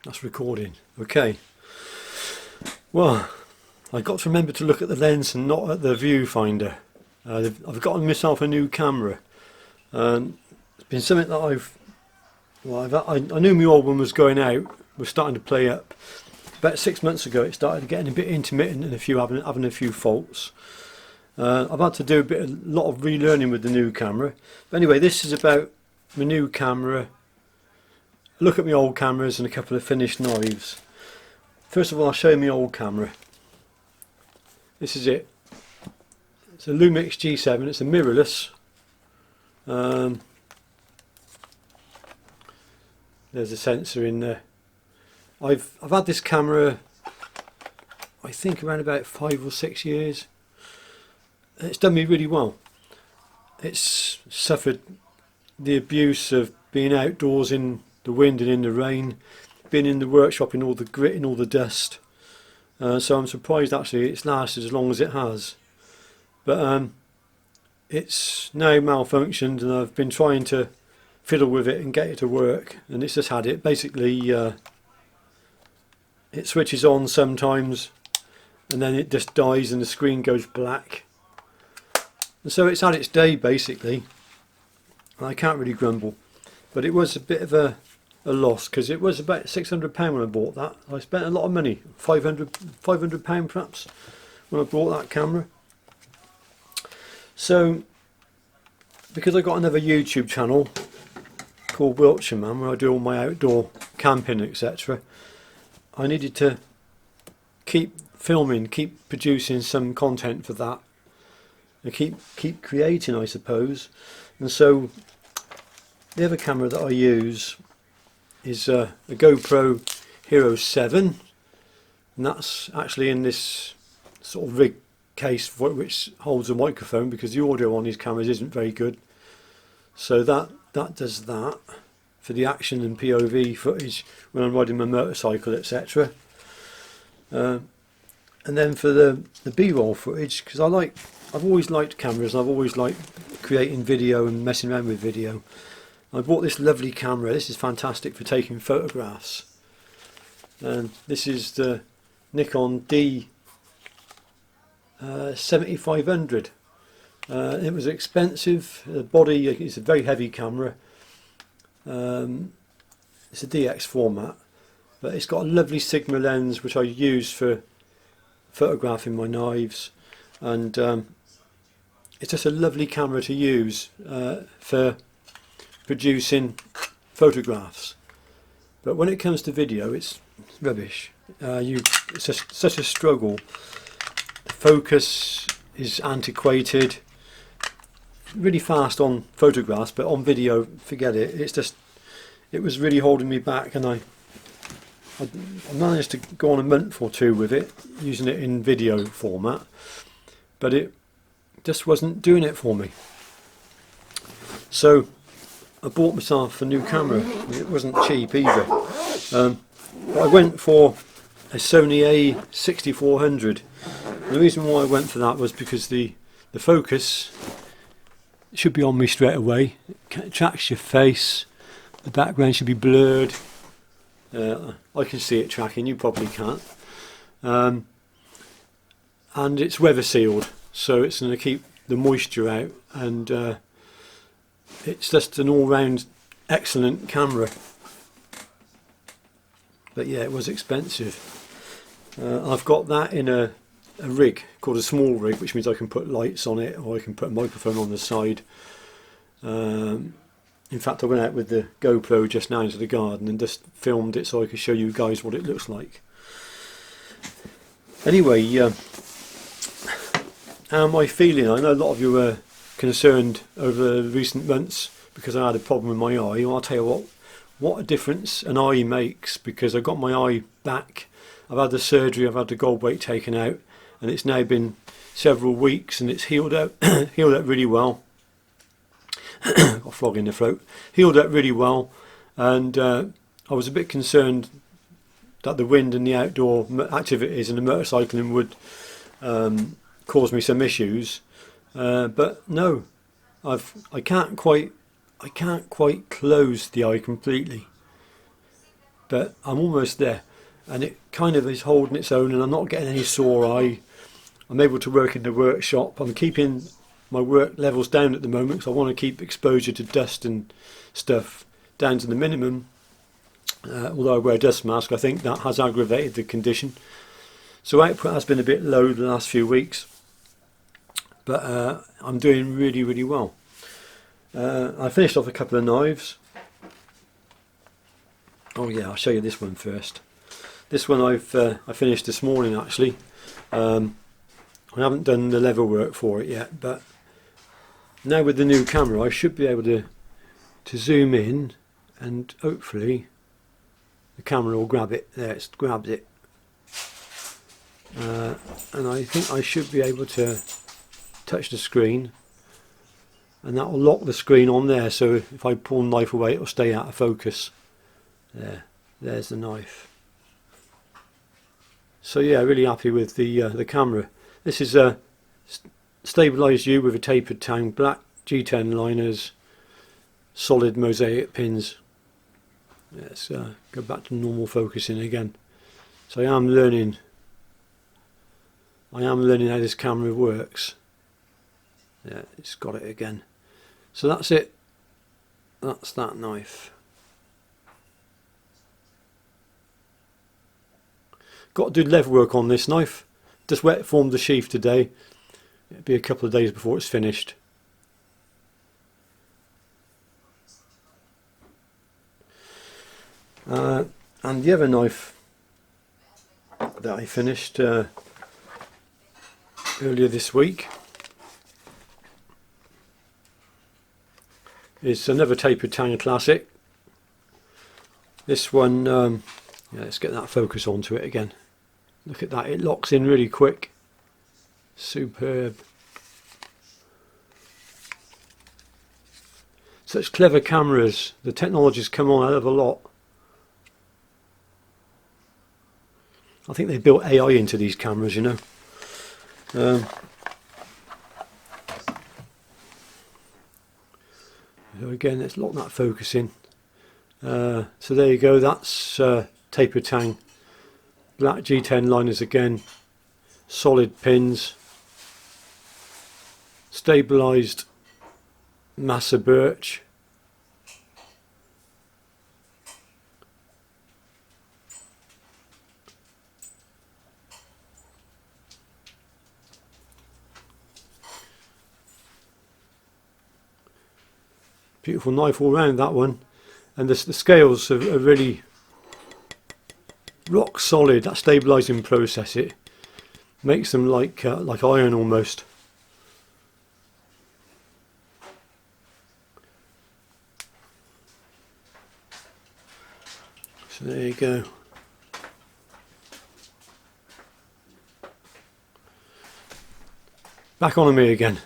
That's recording. Okay. Well, I've got to remember to look at the lens and not at the viewfinder. I've gotten myself a new camera. It's been something that I knew my old one was going out, was starting to play up. About 6 months ago it started getting a bit intermittent and having a few faults. I've had to do a lot of relearning with the new camera. But anyway, this is about my new camera. Look at my old cameras and a couple of finished knives. First of all, I'll show you my old camera. This is it. It's a Lumix G7. It's a mirrorless. There's a sensor in there. I've had this camera, I think, around about 5 or 6 years. It's done me really well. It's suffered the abuse of being outdoors in the wind and in the rain, being in the workshop in all the grit and all the dust. So I'm surprised actually it's lasted as long as it has. But it's now malfunctioned, and I've been trying to fiddle with it and get it to work, and it's just had it. Basically, it switches on sometimes, and then it just dies and the screen goes black. And so it's had its day basically. I can't really grumble, but it was a bit of a loss because it was about £600 when I bought that. I spent a lot of money, £500 perhaps, when I bought that camera. So because I got another YouTube channel called Wiltshire Man, where I do all my outdoor camping, etc., I needed to keep filming, keep producing some content for that, and keep creating, I suppose. And so the other camera that I use is a GoPro Hero 7, and that's actually in this sort of rig case which holds a microphone, because the audio on these cameras isn't very good. So that does that for the action and POV footage when I'm riding my motorcycle, etc. And then for the B-roll footage, because I've always liked cameras, and I've always liked creating video and messing around with video. I bought this lovely camera. This is fantastic for taking photographs. And this is the Nikon D 7500. It was expensive. The body is a very heavy camera. It's a DX format, but it's got a lovely Sigma lens which I use for photographing my knives, and it's just a lovely camera to use for producing photographs. But when it comes to video, it's rubbish. It's such a struggle. The focus is antiquated, really fast on photographs, but on video, forget it. It was really holding me back, and I managed to go on a month or two with it, using it in video format, but it just wasn't doing it for me. So I bought myself a new camera. It wasn't cheap either. But I went for a Sony A6400. And the reason why I went for that was because the focus should be on me straight away. It tracks your face. The background should be blurred. I can see it tracking, you probably can't. And it's weather sealed, so it's going to keep the moisture out, and it's just an all-round excellent camera. But yeah, it was expensive. I've got that in a rig called a small rig, which means I can put lights on it, or I can put a microphone on the side. In fact, I went out with the GoPro just now into the garden and just filmed it so I could show you guys what it looks like. Anyway, how am I feeling? I know a lot of you were concerned over the recent months because I had a problem with my eye. Well, I'll tell you what a difference an eye makes, because I got my eye back. I've had the surgery, I've had the gold weight taken out, and it's now been several weeks, and it's healed up healed up really well. Got a frog in the throat. Healed up really well, and I was a bit concerned that the wind and the outdoor activities and the motorcycling would cause me some issues, but no, I can't quite close the eye completely. but I'm almost there, and it kind of is holding its own, and I'm not getting any sore eye. I'm able to work in the workshop. I'm keeping my work levels down at the moment because I want to keep exposure to dust and stuff down to the minimum. Although I wear a dust mask, I think that has aggravated the condition. So output has been a bit low the last few weeks, but I'm doing really, really well. I finished off a couple of knives. Oh yeah, I'll show you this one first. This one I finished this morning actually. I haven't done the level work for it yet, but now with the new camera I should be able to zoom in, and hopefully the camera will grab it. There, it's grabbed it. And I think I should be able to touch the screen, and that will lock the screen on there, so if I pull the knife away it will stay out of focus. There's the knife. So yeah, really happy with the camera. This is a stabilised U with a tapered tang, black G10 liners, solid mosaic pins. Let's go back to normal focusing again. So I am learning how this camera works. Yeah, it's got it again. So that's it. That's that knife. Got to do level work on this knife. Just wet formed the sheath today. It'll be a couple of days before it's finished. And the other knife that I finished earlier this week is another tapered tang classic. This one, yeah, let's get that focus onto it again. Look at that, it locks in really quick. Superb. Such clever cameras. The technology's come on a hell of a lot. I think they built AI into these cameras, you know. So again, let's lock that focus in. So there you go, that's tapered tang, black G10 liners again, solid pins, stabilised massa birch. Beautiful knife all round, that one. And the scales are really rock solid. That stabilising process, it makes them like iron almost. So there you go. Back on me again.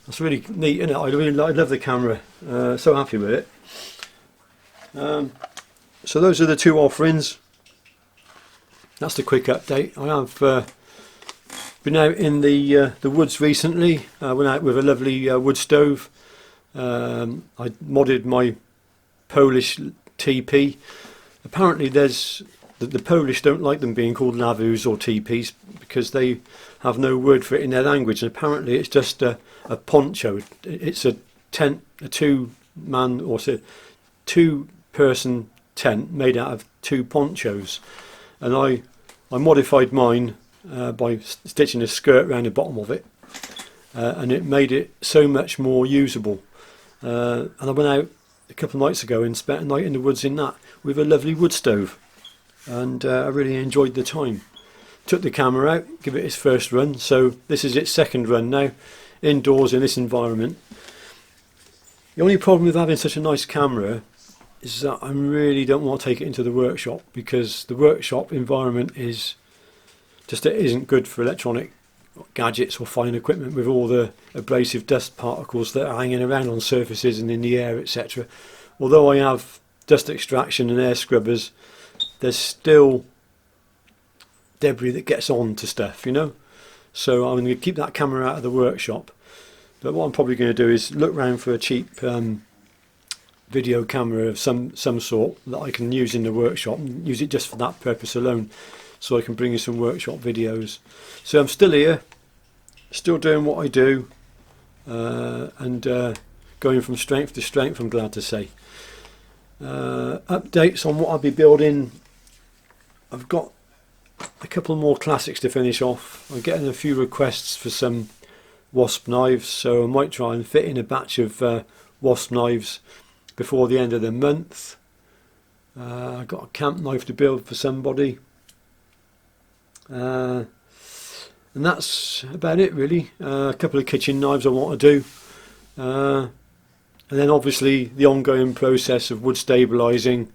That's really neat, isn't it? I love the camera. So happy with it. So those are the two offerings. That's the quick update. I have been out in the woods recently. I went out with a lovely wood stove. I modded my Polish TP. Apparently there's the Polish don't like them being called lavus or TPs because they have no word for it in their language, and apparently it's just a poncho. It's a tent, a two-man or two-person tent made out of two ponchos, and I modified mine by stitching a skirt around the bottom of it, and it made it so much more usable. And I went out a couple of nights ago and spent a night in the woods in that with a lovely wood stove, and I really enjoyed the time. Took the camera out, give it its first run, so this is its second run now, indoors in this environment. The only problem with having such a nice camera is that I really don't want to take it into the workshop, because the workshop environment is just, it isn't good for electronic gadgets or fine equipment with all the abrasive dust particles that are hanging around on surfaces and in the air, etc. Although I have dust extraction and air scrubbers, there's still debris that gets on to stuff, you know. So I'm going to keep that camera out of the workshop, but what I'm probably going to do is look around for a cheap video camera of some sort that I can use in the workshop and use it just for that purpose alone, so I can bring you some workshop videos. So I'm still here, still doing what I do, and going from strength to strength, I'm glad to say. Updates on what I'll be building. I've got a couple more classics to finish off. I'm getting a few requests for some wasp knives, so I might try and fit in a batch of wasp knives before the end of the month. I've got a camp knife to build for somebody, and that's about it really. A couple of kitchen knives I want to do, and then obviously the ongoing process of wood stabilising,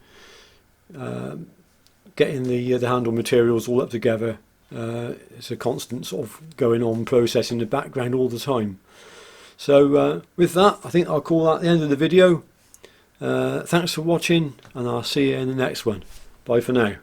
getting the handle materials all up together. It's a constant sort of going on process in the background all the time. So with that, I think I'll call that the end of the video. Thanks for watching, and I'll see you in the next one. Bye for now.